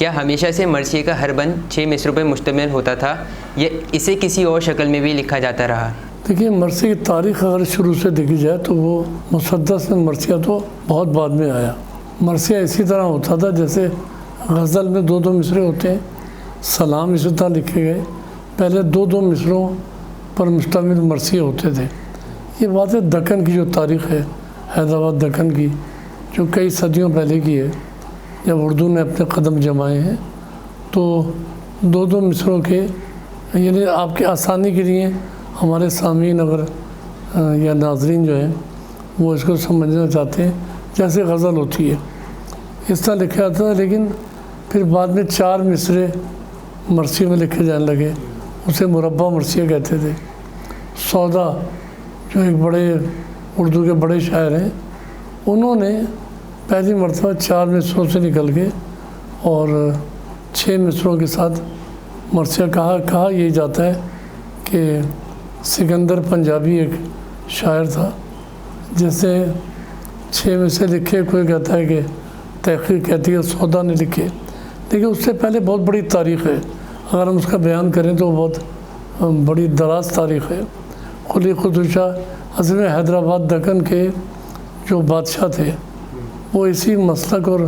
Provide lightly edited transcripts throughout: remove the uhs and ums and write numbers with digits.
کیا ہمیشہ سے مرثیے کا ہر بند 6 مصروں پر مشتمل ہوتا تھا یا اسے کسی اور شکل میں بھی لکھا جاتا رہا؟ دیکھیے مرثیے کی تاریخ اگر شروع سے دیکھی جائے تو وہ مسدس میں مرثیہ تو بہت بعد میں آیا۔ مرثیہ اسی طرح ہوتا تھا جیسے غزل میں 2 مصرے ہوتے ہیں، سلام اسی طرح لکھے گئے، پہلے 2 مصروں پر مشتمل مرثیے ہوتے تھے۔ یہ بات ہے دکن کی جو تاریخ ہے، حیدرآباد دکن کی، جو کئی صدیوں پہلے کی ہے، جب اردو نے اپنے قدم جمائے ہیں تو 2 مصروں کے، یعنی آپ کے آسانی کے لیے ہمارے سامعین اگر یا ناظرین جو ہیں وہ اس کو سمجھنا چاہتے ہیں، جیسے غزل ہوتی ہے اس طرح لکھا جاتا ہے، لیکن پھر بعد میں 4 مصرے مرثیے میں لکھے جانے لگے، اسے مربع مرثیہ کہتے تھے۔ سودا جو ایک بڑے اردو کے بڑے شاعر ہیں، انہوں نے پہلی مرتبہ 4 مصروں سے نکل کے اور 6 مصروں کے ساتھ مرثیہ کہا یہی جاتا ہے کہ سکندر پنجابی ایک شاعر تھا جس نے 6 مصرے لکھے، کوئی کہتا ہے کہ تحقیق کہتی ہے سودا نے لکھے، لیکن اس سے پہلے بہت بڑی تاریخ ہے، اگر ہم اس کا بیان کریں تو بہت بڑی دراز تاریخ ہے۔ قلی قطب شاہ اصل میں حیدرآباد دکن کے جو بادشاہ تھے وہ اسی مسلک اور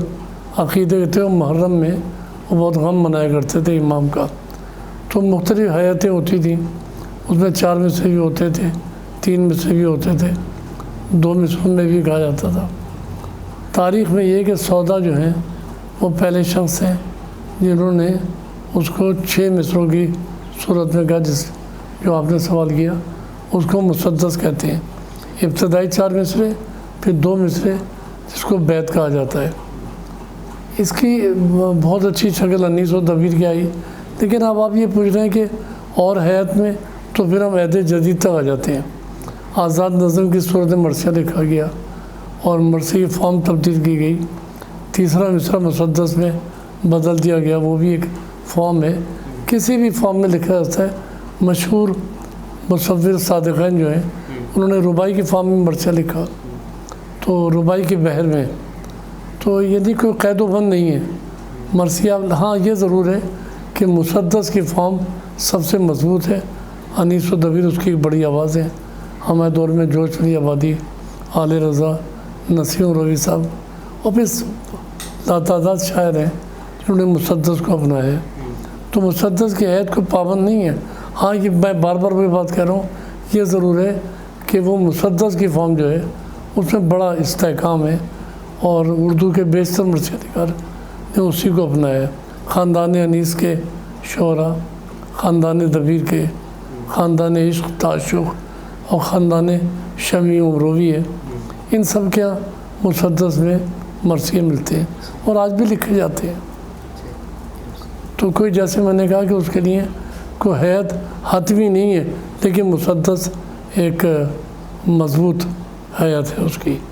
عقیدے کے تھے، اور محرم میں وہ بہت غم منایا کرتے تھے امام کا، تو مختلف حیاتیں ہوتی تھیں، اس میں 4 مصرے بھی ہوتے تھے، 3 مصرے بھی ہوتے تھے، 2 مصروں میں بھی کہا جاتا تھا۔ تاریخ میں یہ کہ سودا جو ہیں وہ پہلے شخص ہیں جنہوں نے اس کو 6 مصروں کی صورت میں کہا، جو آپ نے سوال کیا، اس کو مسدس کہتے ہیں۔ ابتدائی 4 مصرے، پھر 2 مصرے جس کو بیت کہا جاتا ہے۔ اس کی بہت اچھی شکل 1900 کی آئی، لیکن اب آپ یہ پوچھ رہے ہیں کہ اور حیات میں، تو پھر ہم عہد جدید تک آ جاتے ہیں۔ آزاد نظم کی صورت میں مرثیہ لکھا گیا اور مرثیے کی فارم تبدیل کی گئی، 3 مصرع مسدس میں بدل دیا گیا، وہ بھی ایک فارم ہے، کسی بھی فارم میں لکھا جاتا ہے۔ مشہور مصور صادقین جو ہیں انہوں نے رباعی کی فارم میں مرثیہ لکھا، تو رباعی کے بحر میں، تو یعنی کوئی قید و بند نہیں ہے مرثیہ۔ ہاں یہ ضرور ہے کہ مسدس کی فارم سب سے مضبوط ہے، انیس و دبیر اس کی ایک بڑی آواز ہے۔ ہمارے دور میں جوش علی آبادی، آل رضا، نسیم روی صاحب اور پھر لاتعداد شاعر ہیں جنہوں نے مسدس کو اپنایا ہے، تو مسدس کی عہد کو پابند نہیں ہے۔ ہاں یہ میں بار بار وہی بات کہہ رہا ہوں، یہ ضرور ہے کہ وہ مسدس کی فارم جو ہے اس میں بڑا استحکام ہے، اور اردو کے بیشتر مرثیہ نگار نے اسی کو اپنایا ہے۔ خاندان انیس کے شعراء، خاندان دبیر کے، خاندان عشق تعشق اور خاندان شمی امروی ہے، ان سب کے مسدس میں مرثیے ملتے ہیں اور آج بھی لکھے جاتے ہیں۔ تو کوئی، جیسے میں نے کہا کہ اس کے لیے کوئی حیات حتمی نہیں ہے، لیکن مسدس ایک مضبوط حیات ہے اس کی۔